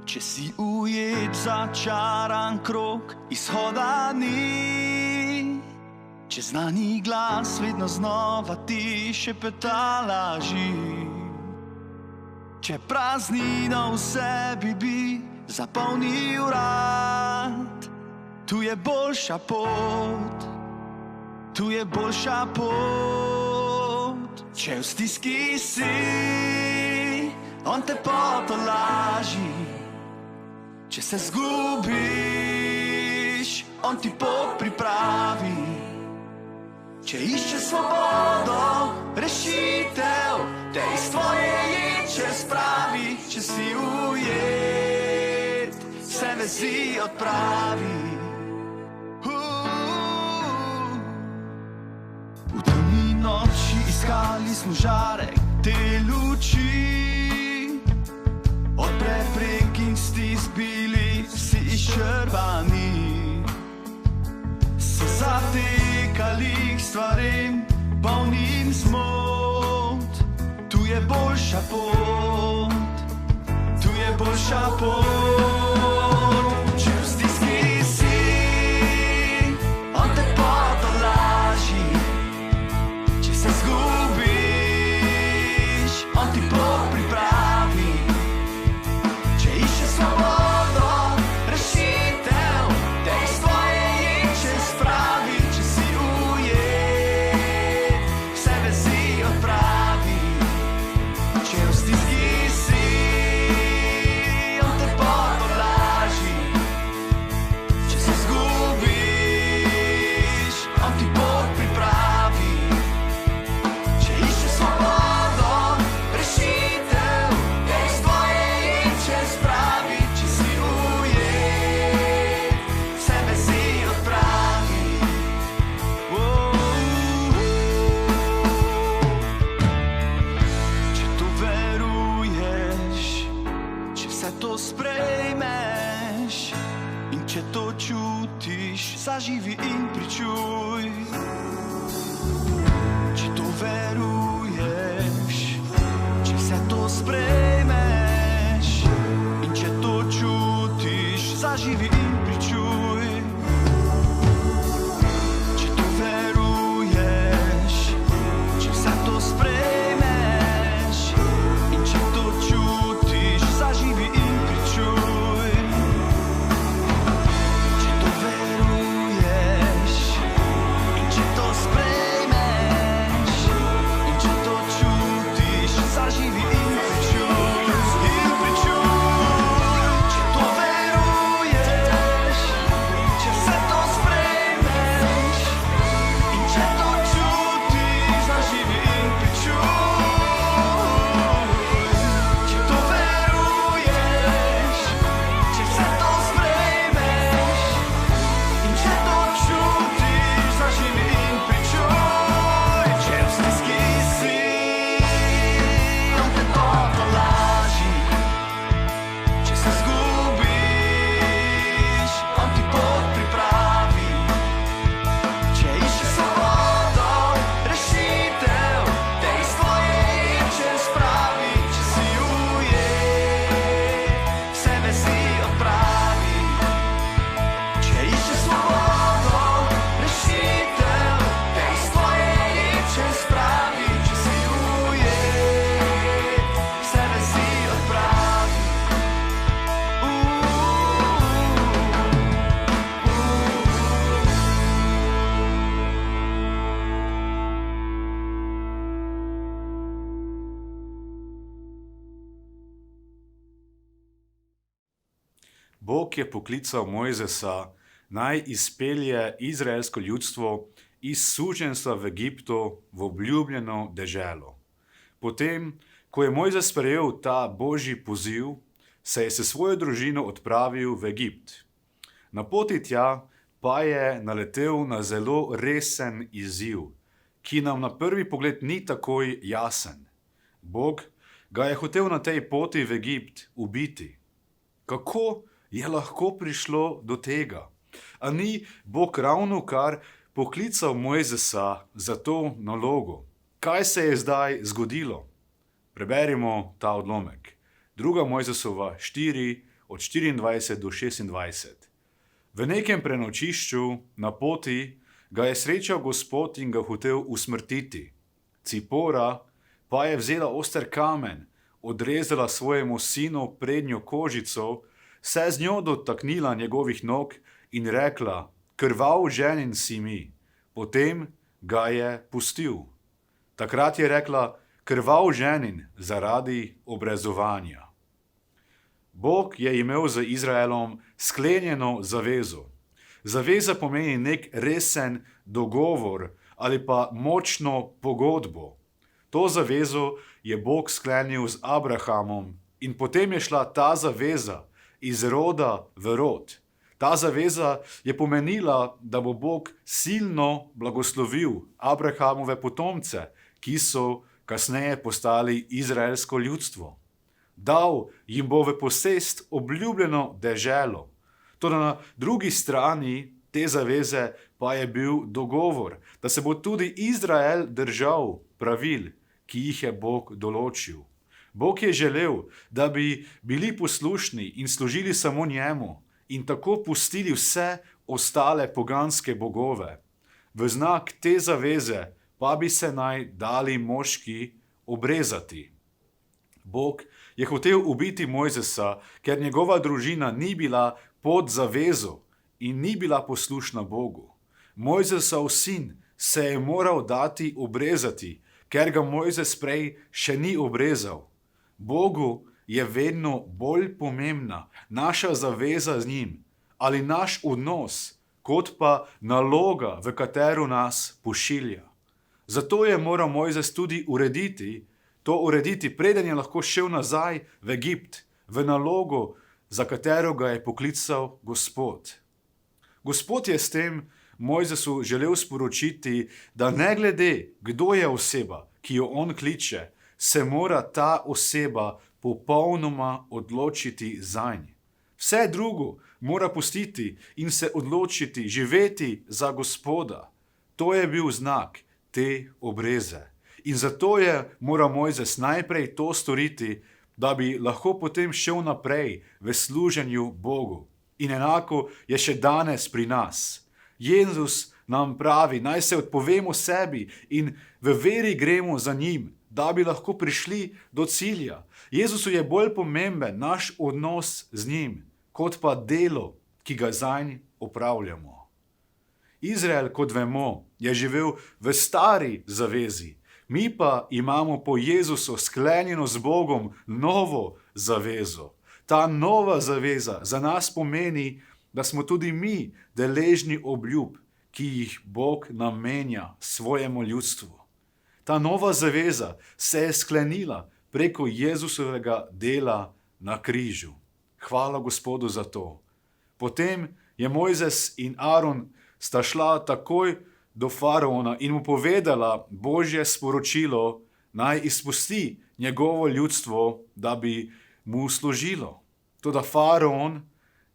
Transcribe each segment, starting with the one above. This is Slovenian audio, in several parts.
Če si ujet začaran krog, izhoda ni. Če znani glas vedno znova ti šepeta laži. Če praznina v sebi bi zapolnil rad, tu je boljša pot, tu je boljša pot. Če v stiski si, on te potolaži. Če se zgubiš, on ti pot pripravi. Če iščeš svobodo, rešitev, te iz tvoje ječe spravi. Če si ujet, se vezi odpravi. V temni noči iskali smo žarek te luči. Od preprek in stisk bili vsi izčrpani. Se zatekali k stvarem, polnim zmot. Tu je boljša pot, tu je boljša pot. Če v stiski si, on te potolaži. Če se zgubiš, on ti pot pripravi. Če iščeš svobodo, rešitev, te iz tvoje ječe spravi. Če si ujet, vse vezi odpravi. Če v stiski si, on te potolaži. Če se zgubiš, on ti pot pripravi. Če iščeš svobodo, rešitev, te iz tvoje ječe spravi. Če si ujet, vse vezi odpravi. Če to veruješ, če vse to sprejmeš in če to čutiš, zaživi in pričuj. Če to veruješ, če vse to sprejmeš in če to čutiš, zaživi in pričuj. Če to veruješ, če vse to sprejmeš in če to čutiš, zaživi in pričuj. Če to veruješ in če to sprejmeš in če to čutiš, zaživi in pričuj. In pričuj. Če to veruješ, če vse to sprejmeš in če to čutiš, zaživi in pričuj. Če to veruješ, če vse to sprejmeš in če to čutiš, zaživi in pričuj. Če v stiski si, on te potolaži. Če se zgubiš, on ti pot pripravi. Če iščeš svobodo, rešitev, te iz tvoje ječe spravi. Če si ujet, vse vezi odpravi. Če iščeš svobodo, rešitev, te iz tvoje ječe spravi. Če si ujet, vse vezi odpravi. Bog je poklical Mojzesa, naj izpelje izraelsko ljudstvo iz suženjstva v Egiptu v obljubljeno deželo. Potem, ko je Mojzes sprejel ta božji poziv, se je s svojo družino odpravil v Egipt. Na poti tja pa je naletel na zelo resen izziv, ki nam na prvi pogled ni takoj jasen. Bog ga je hotel na tej poti v Egipt ubiti. Kako je lahko prišlo do tega? A ni Bog ravnokar poklical Mojzesa za to nalogo? Kaj se je zdaj zgodilo? Preberimo ta odlomek. 2. Mojzesova 4, od 24 do 26. V nekem prenočišču na poti ga je srečal Gospod in ga hotel usmrtiti. Cipora pa je vzela oster kamen, odrezala svojemu sinu prednjo kožico, se z njo dotaknila njegovih nog in rekla: krvav ženin si mi. Potem ga je pustil. Takrat je rekla: krvav ženin zaradi obrezovanja. Bog je imel z Izraelom sklenjeno zavezo. Zaveza pomeni nek resen dogovor ali pa močno pogodbo. To zavezo je Bog sklenil z Abrahamom in potem je šla ta zaveza iz roda v rod. Ta zaveza je pomenila, da bo Bog silno blagoslovil Abrahamove potomce, ki so kasneje postali izraelsko ljudstvo. Dal jim bo v posest obljubljeno deželo. Toda na drugi strani te zaveze pa je bil dogovor, da se bo tudi Izrael držal pravil, ki jih je Bog določil. Bog je želel, da bi bili poslušni in služili samo njemu in tako pustili vse ostale poganske bogove. V znak te zaveze pa bi se naj dali moški obrezati. Bog je hotel ubiti Mojzesa, ker njegova družina ni bila pod zavezo in ni bila poslušna Bogu. Mojzesov sin se je moral dati obrezati, ker ga Mojzes prej še ni obrezal. Bogu je vedno bolj pomembna naša zaveza z njim ali naš odnos, kot pa naloga, v katero nas pošilja. Zato je moral Mojzes tudi urediti, preden je lahko šel nazaj v Egipt, v nalogo, za katero ga je poklical Gospod. Gospod je s tem Mojzesu želel sporočiti, da ne glede, kdo je oseba, ki jo on kliče, se mora ta oseba popolnoma odločiti zanj. Vse drugo mora pustiti in se odločiti živeti za Gospoda. To je bil znak te obreze. In zato je moral Mojzes najprej to storiti, da bi lahko potem šel naprej v služenju Bogu. In enako je še danes pri nas. Jezus nam pravi, naj se odpovemo sebi in v veri gremo za njim, da bi lahko prišli do cilja. Jezusu je bolj pomemben naš odnos z njim, kot pa delo, ki ga zanj opravljamo. Izrael, kot vemo, je živel v stari zavezi. Mi pa imamo po Jezusu sklenjeno z Bogom novo zavezo. Ta nova zaveza za nas pomeni, da smo tudi mi deležni obljub, ki jih Bog namenja svojemu ljudstvu. Ta nova zaveza se je sklenila preko Jezusovega dela na križu. Hvala Gospodu za to. Potem je Mojzes in Aron sta šla takoj do faraona in mu povedala Božje sporočilo, naj izpusti njegovo ljudstvo, da bi mu služilo. Toda faraon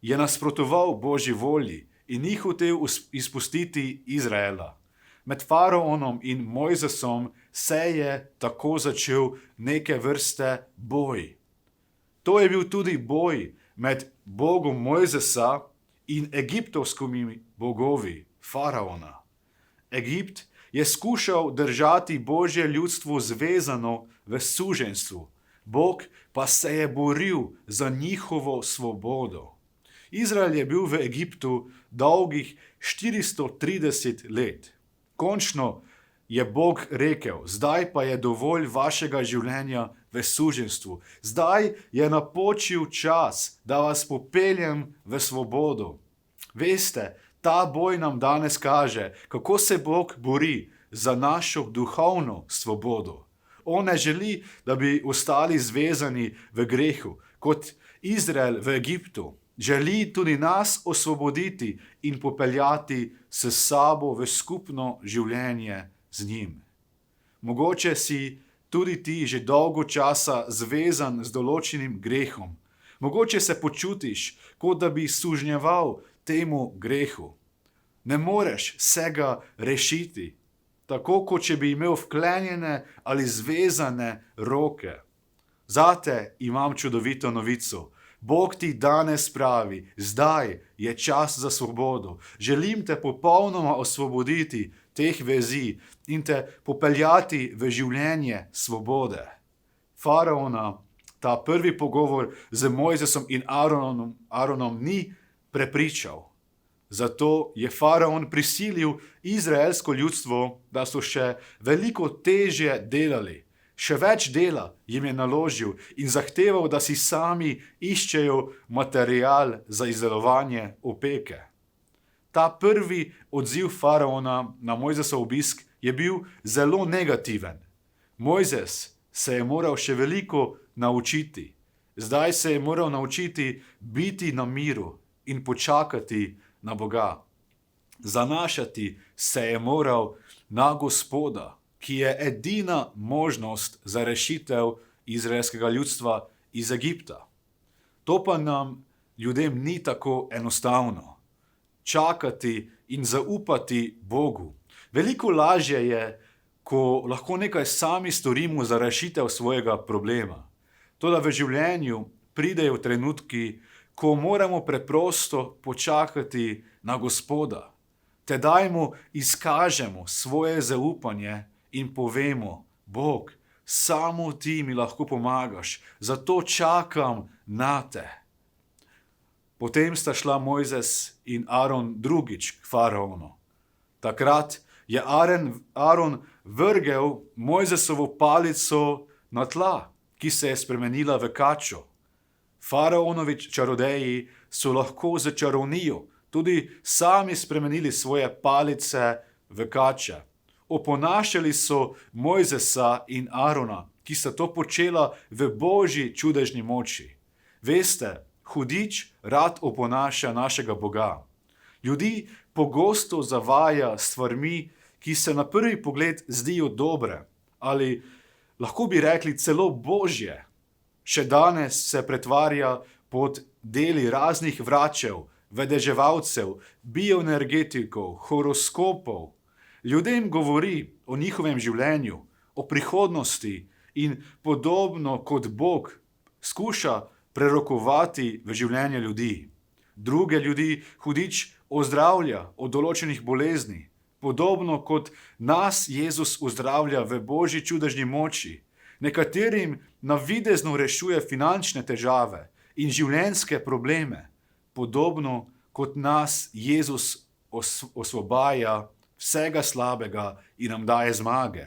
je nasprotoval Božji volji in ni hotel izpustiti Izraela. Med faraonom in Mojzesom se je tako začel neke vrste boj. To je bil tudi boj med Bogom Mojzesa in egiptovskimi bogovi faraona. Egipt je skušal držati Božje ljudstvo zvezano v suženjstvu, Bog pa se je boril za njihovo svobodo. Izrael je bil v Egiptu dolgih 430 let. Končno je Bog rekel, zdaj pa je dovolj vašega življenja v suženjstvu. Zdaj je napočil čas, da vas popeljem v svobodo. Veste, ta boj nam danes kaže, kako se Bog bori za našo duhovno svobodo. On ne želi, da bi ostali zvezani v grehu, kot Izrael v Egiptu. Želi tudi nas osvoboditi in popeljati s sabo v skupno življenje z njim. Mogoče si tudi ti že dolgo časa zvezan z določenim grehom. Mogoče se počutiš, kot da bi sužnjeval temu grehu. Ne moreš vsega rešiti, tako kot če bi imel vklenjene ali zvezane roke. Zate imam čudovito novico. Bog ti danes pravi, zdaj je čas za svobodo. Želim te popolnoma osvoboditi teh vezi in te popeljati v življenje svobode. Faraona ta prvi pogovor z Mojzesom in Aaronom ni prepričal. Zato je faraon prisilil izraelsko ljudstvo, da so še veliko težje delali. Še več dela jim je naložil in zahteval, da si sami iščejo material za izdelovanje opeke. Ta prvi odziv faraona na Mojzesov obisk je bil zelo negativen. Mojzes se je moral še veliko naučiti. Zdaj se je moral naučiti biti na miru in počakati na Boga. Zanašati se je moral na Gospoda, ki je edina možnost za rešitev izraelskega ljudstva iz Egipta. To pa nam ljudem ni tako enostavno. Čakati in zaupati Bogu. Veliko lažje je, ko lahko nekaj sami storimo za rešitev svojega problema. Toda v življenju pridejo trenutki, ko moramo preprosto počakati na Gospoda. Tedaj mu izkažemo svoje zaupanje in povemo, Bog, samo ti mi lahko pomagaš, zato čakam na te. Potem sta šla Mojzes in Aaron drugič k faraonu. Takrat je Aaron vrgel Mojzesovo palico na tla, ki se je spremenila v kačo. Faraonovi čarodeji so lahko z čarovnijo tudi sami spremenili svoje palice v kače. Oponašali so Mojzesa in Aarona, ki sta to počela v Božji čudežni moči. Veste, hudič rad oponaša našega Boga. Ljudi pogosto zavaja s stvarmi, ki se na prvi pogled zdijo dobre, ali lahko bi rekli celo Božje. Še danes se pretvarja pod deli raznih vračev, vedeževalcev, bioenergetikov, horoskopov. Ljudem govori o njihovem življenju, o prihodnosti in podobno kot Bog skuša prerokovati v življenje ljudi. Druge ljudi hudič ozdravlja od določenih bolezni, podobno kot nas Jezus ozdravlja v Božji čudežni moči. Nekaterim navidezno rešuje finančne težave in življenjske probleme, podobno kot nas Jezus osvobaja vsega slabega in nam daje zmage.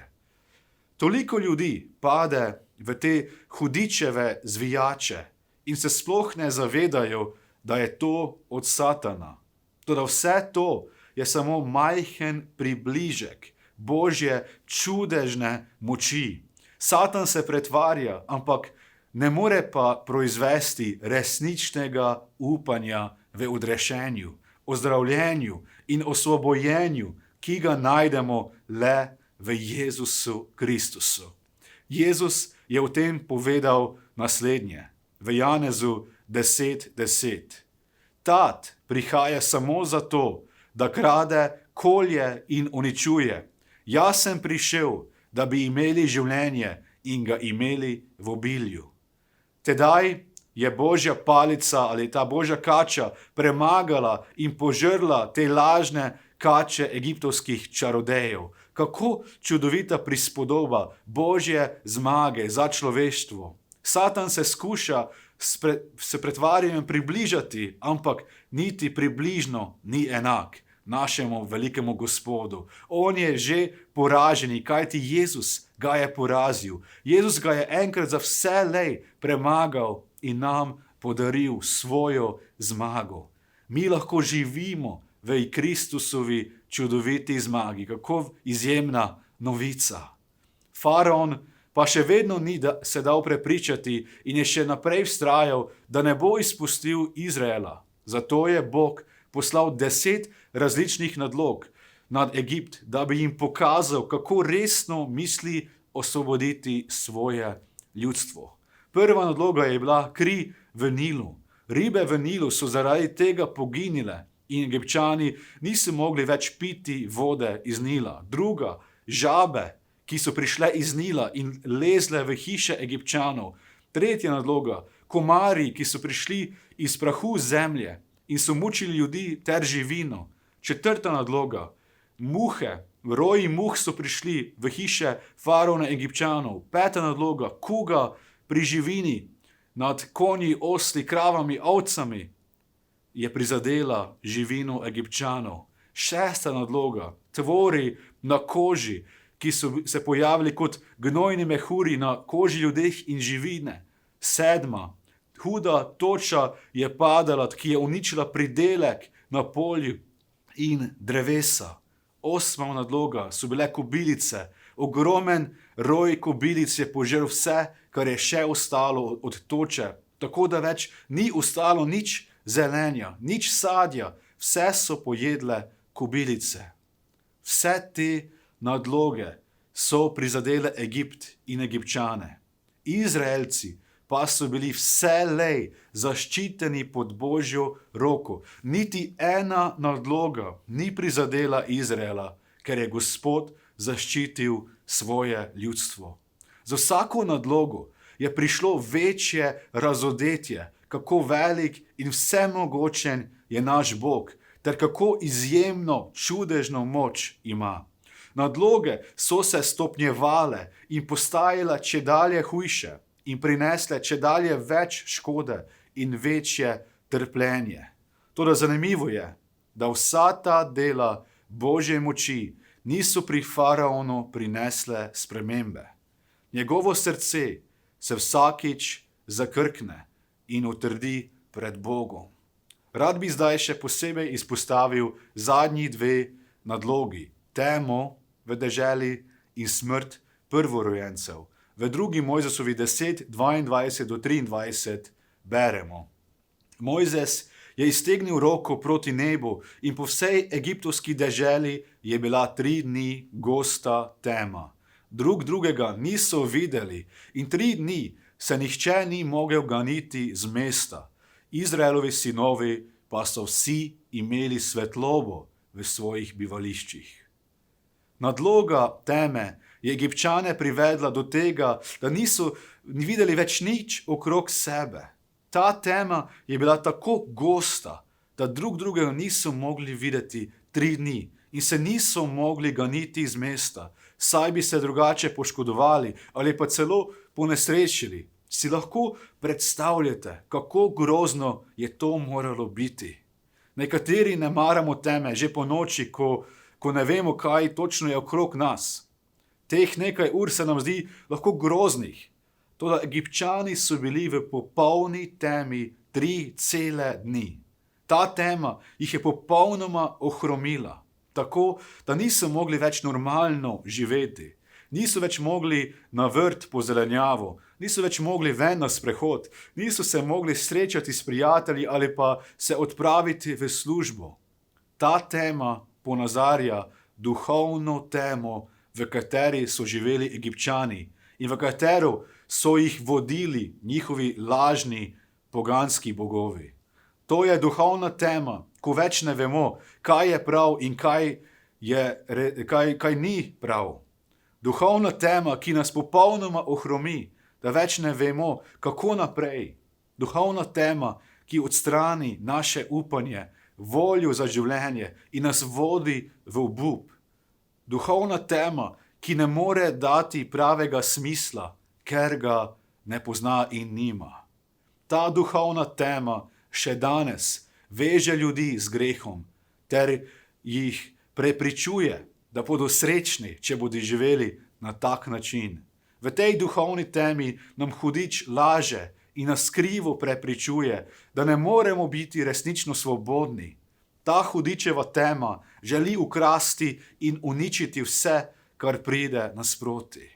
Toliko ljudi pade v te hudičeve zvijače in se sploh ne zavedajo, da je to od Satana. Toda vse to je samo majhen približek Božje čudežne moči. Satan se pretvarja, ampak ne more pa proizvesti resničnega upanja v odrešenju, ozdravljenju in osvobojenju, ki ga najdemo le v Jezusu Kristusu. Jezus je o tem povedal naslednje, v Janezu 10:10. Tat prihaja samo zato, da krade, kolje in uničuje. Jaz sem prišel, da bi imeli življenje in ga imeli v obilju. Tedaj je Božja palica ali ta Božja kača premagala in požrla te lažne kače egiptovskih čarodejev. Kako čudovita prispodoba Božje zmage za človeštvo. Satan se skuša s pretvarjanjem približati, ampak niti približno ni enak našemu velikemu Gospodu. On je že poraženi, kajti Jezus ga je porazil. Jezus ga je enkrat za vselej premagal in nam podaril svojo zmago. Mi lahko živimo v Kristusovi čudoviti zmagi. Kako izjemna novica. Faraon pa še vedno ni se dal prepričati in je še naprej vztrajal, da ne bo izpustil Izraela. Zato je Bog poslal 10 različnih nadlog nad Egipt, da bi jim pokazal, kako resno misli osvoboditi svoje ljudstvo. Prva nadloga je bila kri v Nilu. Ribe v Nilu so zaradi tega poginile in Egipčani niso mogli več piti vode iz Nila. Druga, žabe, ki so prišle iz Nila in lezle v hiše Egipčanov. Tretja nadloga, komarji, ki so prišli iz prahu zemlje in so mučili ljudi ter živino. 4. nadloga, muhe, roji muh so prišli v hiše faraona Egipčanov. 5. nadloga, kuga pri živini nad konji, osli, kravami, ovcami je prizadela živino Egipčanov. 6. nadloga, tvori na koži, ki so se pojavili kot gnojni mehuri na koži ljudeh in živine. 7. huda toča je padala, ki je uničila pridelek na polju in drevesa. 8. nadloga so bile kobilice. Ogromen roj kobilic je požrl vse, kar je še ostalo od toče, tako da več ni ostalo nič zelenja, nič sadja, vse so pojedle kobilice. Vse te nadloge so prizadele Egipt in Egipčane. Izraelci pa so bili vselej zaščiteni pod Božjo roko. Niti ena nadloga ni prizadela Izraela, ker je Gospod zaščitil svoje ljudstvo. Za vsako nadlogo je prišlo večje razodetje, kako velik in vsemogočen je naš Bog, ter kako izjemno čudežno moč ima. Nadloge so se stopnjevale in postajale čedalje hujše in prinesle čedalje več škode in večje trpljenje. Toda zanimivo je, da vsa ta dela Božje moči niso pri faraonu prinesle spremembe. Njegovo srce se vsakič zakrkne in utrdi pred Bogom. Rad bi zdaj še posebej izpostavil zadnji 2 nadlogi, temo v deželi in smrt prvorojencev. V 2. Mojzesovi 10, 22-23 beremo. Mojzes je iztegnil roko proti nebu in po vsej egiptovski deželi je bila 3 dni gosta tema. Drugega niso videli in 3 dni se nihče ni mogel ganiti z mesta. Izraelovi sinovi pa so vsi imeli svetlobo v svojih bivališčih. Nadloga teme je Egipčane privedla do tega, da niso videli več nič okrog sebe. Ta tema je bila tako gosta, da drugega niso mogli videti 3 dni in se niso mogli ganiti z mesta, saj bi se drugače poškodovali ali pa celo ponesrečili. Si lahko predstavljate, kako grozno je to moralo biti. Nekateri ne maramo teme že po noči, ko ne vemo, kaj točno je okrog nas. Teh nekaj ur se nam zdi lahko groznih. Toda Egipčani so bili v popolni temi 3 cele dni. Ta tema jih je popolnoma ohromila, tako da niso mogli več normalno živeti. Niso več mogli na vrt po zelenjavo, niso več mogli ven na sprehod, niso se mogli srečati s prijatelji ali pa se odpraviti v službo. Ta tema ponazarja duhovno temo, v kateri so živeli Egipčani in v katero so jih vodili njihovi lažni poganski bogovi. To je duhovna tema, ko več ne vemo, kaj je prav in kaj ni prav. Duhovna tema, ki nas popolnoma ohromi, da več ne vemo, kako naprej. Duhovna tema, ki odstrani naše upanje, voljo za življenje in nas vodi v obup. Duhovna tema, ki ne more dati pravega smisla, ker ga ne pozna in nima. Ta duhovna tema še danes veže ljudi z grehom ter jih prepričuje, da bodo srečni, če bodo živeli na tak način. V tej duhovni temi nam hudič laže in nas krivo prepričuje, da ne moremo biti resnično svobodni. Ta hudičeva tema želi ukrasti in uničiti vse, kar pride nasproti.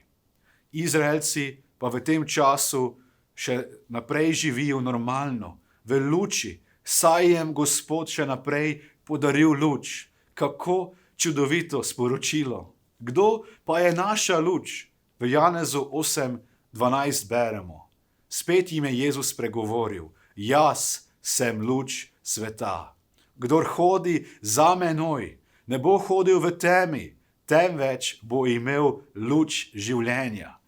Izraelci pa v tem času še naprej živijo normalno, v luči, saj jim Gospod še naprej podaril luč. Kako čudovito sporočilo. Kdo pa je naša luč? V Janezu 8:12 beremo. Spet jim je Jezus pregovoril: Jaz sem luč sveta. Kdor hodi za menoj, ne bo hodil v temi, temveč bo imel luč življenja.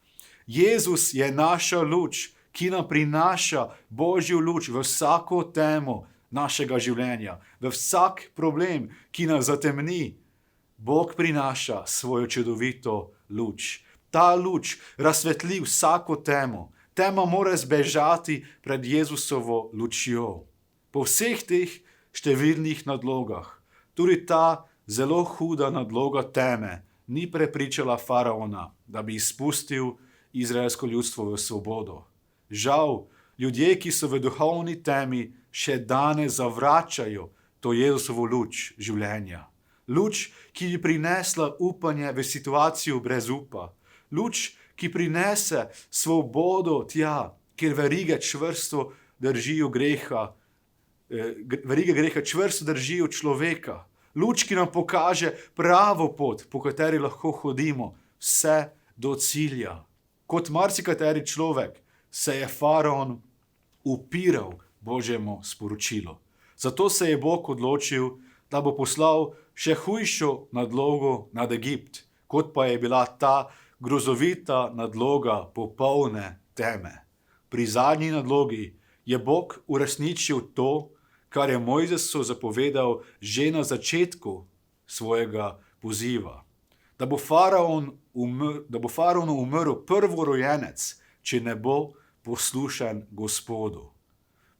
Jezus je naša luč, ki nam prinaša Božjo luč v vsako temo našega življenja, v vsak problem, ki nas zatemni. Bog prinaša svojo čudovito luč. Ta luč razsvetli vsako temo. Tema mora zbežati pred Jezusovo lučjo. Po vseh teh številnih nadlogah, tudi ta zelo huda nadloga teme ni prepričala faraona, da bi izpustil izraelsko ljudstvo v svobodo. Žal, ljudje, ki so v duhovni temi, še danes zavračajo to Jezusovo luč življenja. Luč, ki bi prinesla upanje v situacijo brez upa. Luč, ki prinese svobodo tja, kjer verige čvrsto držijo greha, verige greha čvrsto držijo človeka. Luč, ki nam pokaže pravo pot, po kateri lahko hodimo vse do cilja. Kot marsikateri človek se je faraon upiral Božjemu sporočilu. Zato se je Bog odločil, da bo poslal še hujšo nadlogo nad Egipt, kot pa je bila ta grozovita nadloga popolne teme. Pri zadnji nadlogi je Bog uresničil to, kar je Mojzesu zapovedal že na začetku svojega poziva. Da bo faraonu umrl prvorojenec, če ne bo poslušen Gospodu.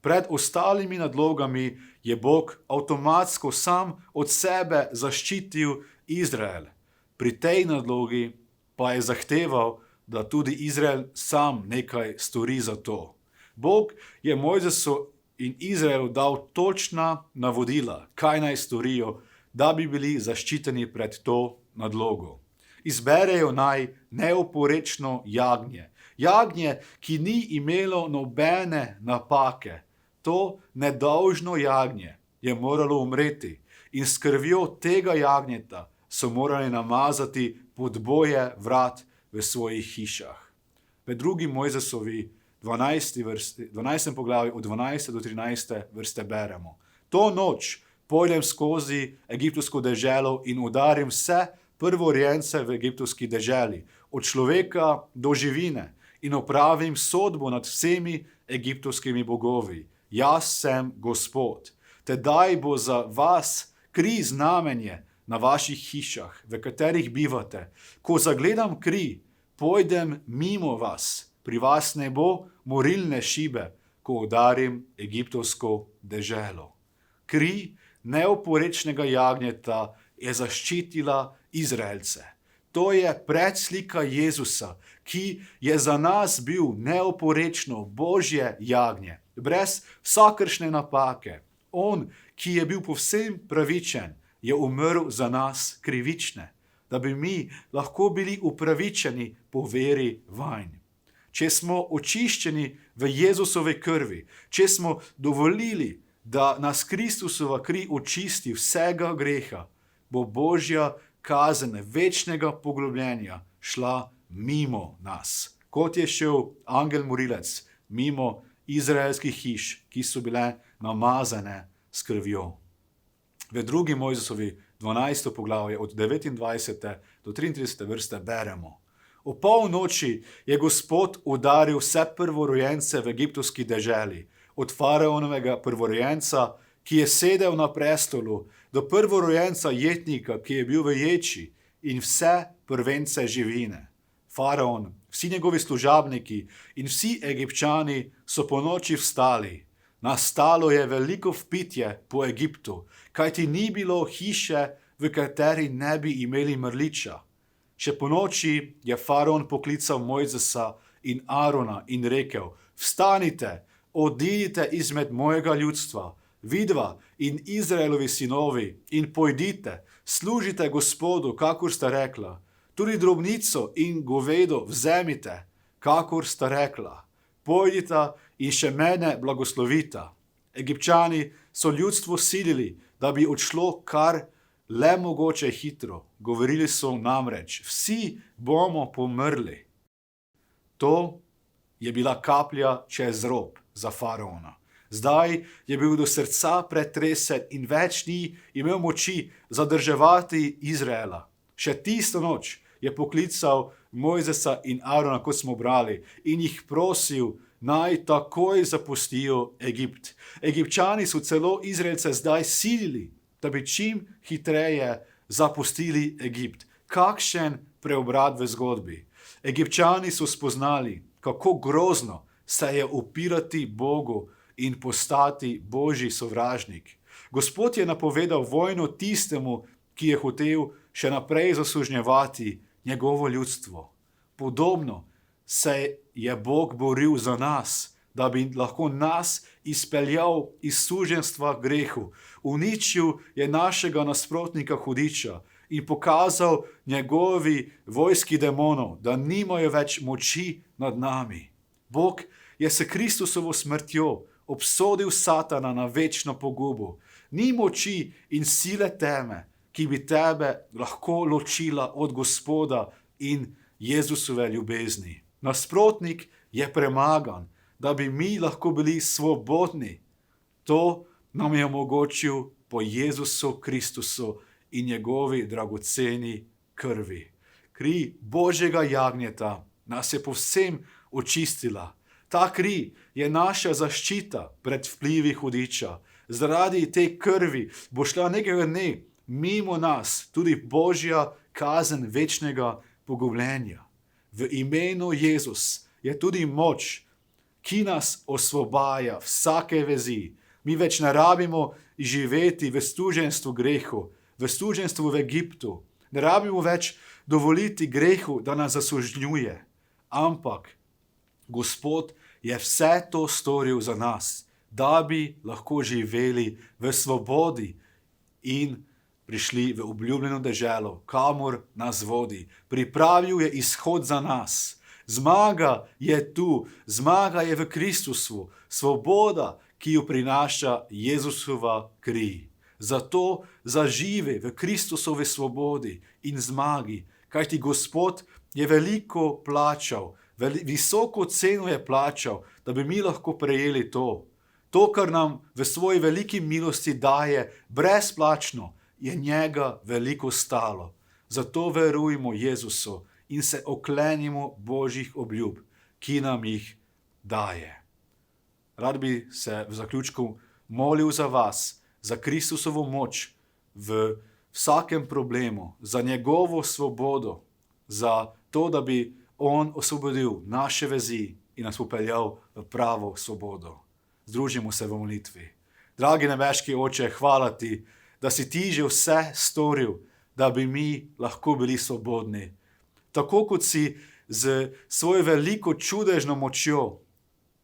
Pred ostalimi nadlogami je Bog avtomatsko sam od sebe zaščitil Izrael. Pri tej nadlogi pa je zahteval, da tudi Izrael sam nekaj stori za to. Bog je Mojzesu in Izraelu dal točna navodila, kaj naj storijo, da bi bili zaščiteni pred to nadlogo. Izberejo naj neoporečno jagnje. Jagnje, ki ni imelo nobene napake. To nedolžno jagnje je moralo umreti in s krvjo tega jagnjeta so morali namazati podboje vrat v svojih hišah. V 2. Mojzesovi 12. poglavju od 12. do 13. vrste beremo. To noč pojdem skozi egiptovsko deželo in udarim vse prvorojence v egiptovski deželi, od človeka do živine, in opravim sodbo nad vsemi egiptovskimi bogovi. Jaz sem Gospod. Tedaj bo za vas kri znamenje na vaših hišah, v katerih bivate. Ko zagledam kri, pojdem mimo vas. Pri vas ne bo morilne šibe, ko udarim egiptovsko deželo. Kri neoporečnega jagnjeta je zaščitila Izraelce. To je predslika Jezusa, ki je za nas bil neoporečno Božje jagnje, brez vsakršne napake. On, ki je bil povsem pravičen, je umrl za nas krivične, da bi mi lahko bili upravičeni po veri vanj. Če smo očiščeni v Jezusove krvi, če smo dovolili, da nas Kristusova kri očisti vsega greha, bo Božja kazen večnega poglobljenja šla mimo nas, kot je šel angel morilec mimo izraelskih hiš, ki so bile namazane s krvjo. V 2. Mojzesovi 12. poglavje od 29. do 33. vrste beremo. O polnoči je Gospod udaril vse prvorojence v egiptovski deželi, od faraonovega prvorojenca, ki je sedel na prestolu, do prvorojenca jetnika, ki je bil v ječi, in vse prvence živine. Faraon, vsi njegovi služabniki in vsi Egipčani so po noči vstali. Nastalo je veliko vpitje po Egiptu, kajti ni bilo hiše, v kateri ne bi imeli mrliča. Še po noči je faraon poklical Mojzesa in Arona in rekel: Vstanite, odidite izmed mojega ljudstva, vidva in Izraelovi sinovi, in pojdite, služite Gospodu, kakor sta rekla. Tudi drobnico in govedo vzemite, kakor sta rekla. Pojdita in še mene blagoslovita. Egipčani so ljudstvo silili, da bi odšlo kar le mogoče hitro. Govorili so namreč: vsi bomo pomrli. To je bila kaplja čez rob za faraona. Zdaj je bil do srca pretresen in več ni imel moči zadrževati Izraela. Še tisto noč je poklical Mojzesa in Arona, kot smo brali, in jih prosil, naj takoj zapustijo Egipt. Egipčani so celo Izraelce zdaj silili, da bi čim hitreje zapustili Egipt. Kakšen preobrat v zgodbi. Egipčani so spoznali, kako grozno se je upirati Bogu in postati Božji sovražnik. Gospod je napovedal vojno tistemu, ki je hotel še naprej zasužnjevati njegovo ljudstvo. Podobno se je Bog boril za nas, da bi lahko nas izpeljal iz suženjstva grehu. Uničil je našega nasprotnika hudiča in pokazal njegovi vojski demonov, da nimajo več moči nad nami. Bog je s Kristusovo smrtjo obsodil Satana na večno pogubo. Ni moči in sile teme, ki bi tebe lahko ločila od Gospoda in Jezusove ljubezni. Nasprotnik je premagan, da bi mi lahko bili svobodni. To nam je omogočil po Jezusu Kristusu in njegovi dragoceni krvi. Kri Božjega jagnjeta nas je povsem očistila. Ta kri je naša zaščita pred vplivi hudiča. Zaradi te krvi bo šla nekega dne mimo nas tudi Božja kazen večnega pogubljenja. V imenu Jezus je tudi moč, ki nas osvobaja vsake vezi. Mi več ne rabimo živeti v suženjstvu grehu, v suženjstvu v Egiptu. Ne rabimo več dovoliti grehu, da nas zasužnjuje. Ampak Gospod je vse to storil za nas, da bi lahko živeli v svobodi in prišli v obljubljeno deželo, kamor nas vodi. Pripravil je izhod za nas. Zmaga je tu, zmaga je v Kristusu, svoboda, ki jo prinaša Jezusova kri. Zato zaživi v Kristusovi svobodi in zmagi, kajti Gospod je veliko plačal, visoko ceno je plačal, da bi mi lahko prejeli to. To, kar nam v svoji veliki milosti daje brezplačno, je njega veliko stalo. Zato verujmo Jezusu in se oklenimo Božjih obljub, ki nam jih daje. Rad bi se v zaključku molil za vas, za Kristusovo moč v vsakem problemu, za njegovo svobodo, za to, da bi on osvobodil naše vezi in nas popeljal v pravo svobodo. Združimo se v molitvi. Dragi nebeški Oče, hvala ti, da si ti že vse storil, da bi mi lahko bili svobodni. Tako kot si z svojo veliko čudežno močjo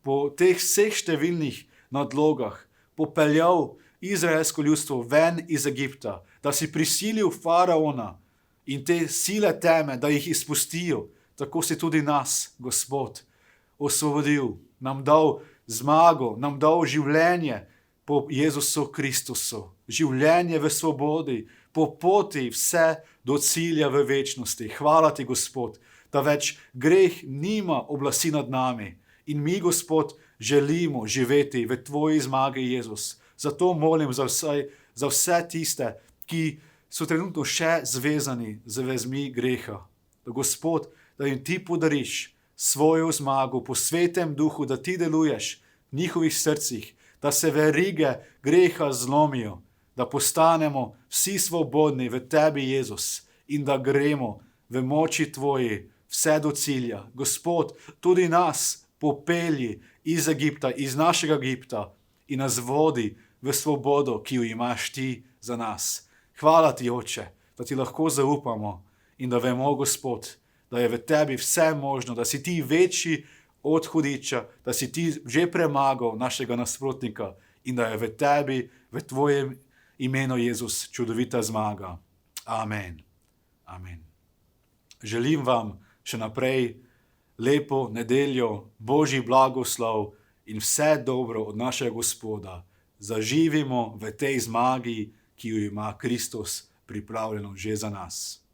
po teh vseh številnih nadlogah popeljal izraelsko ljudstvo ven iz Egipta, da si prisilil faraona in te sile teme, da jih izpustijo, tako si tudi nas, Gospod, osvobodil, nam dal zmago, nam dal življenje po Jezusu Kristusu, življenje v svobodi, po poti vse do cilja v večnosti. Hvala ti, Gospod, da več greh nima oblasti nad nami in mi, Gospod, želimo živeti v tvoji zmagi, Jezus. Zato molim za vse tiste, ki so trenutno še zvezani z vezmi greha. Da, Gospod, da jim ti podariš svojo zmago po svetem duhu, da ti deluješ v njihovih srcih, da se verige greha zlomijo, da postanemo vsi svobodni v tebi, Jezus, in da gremo v moči tvoji vse do cilja. Gospod, tudi nas popelji iz Egipta, iz našega Egipta in nas vodi v svobodo, ki jo imaš ti za nas. Hvala ti, Oče, da ti lahko zaupamo in da vemo, Gospod, da je v tebi vse možno, da si ti večji od hudiča, da si ti že premagal našega nasprotnika in da je v tebi, v tvojem imenu, Jezus, čudovita zmaga. Amen. Amen. Želim vam še naprej lepo nedeljo, Božji blagoslov in vse dobro od našega Gospoda. Zaživimo v tej zmagi, ki jo ima Kristus pripravljeno že za nas.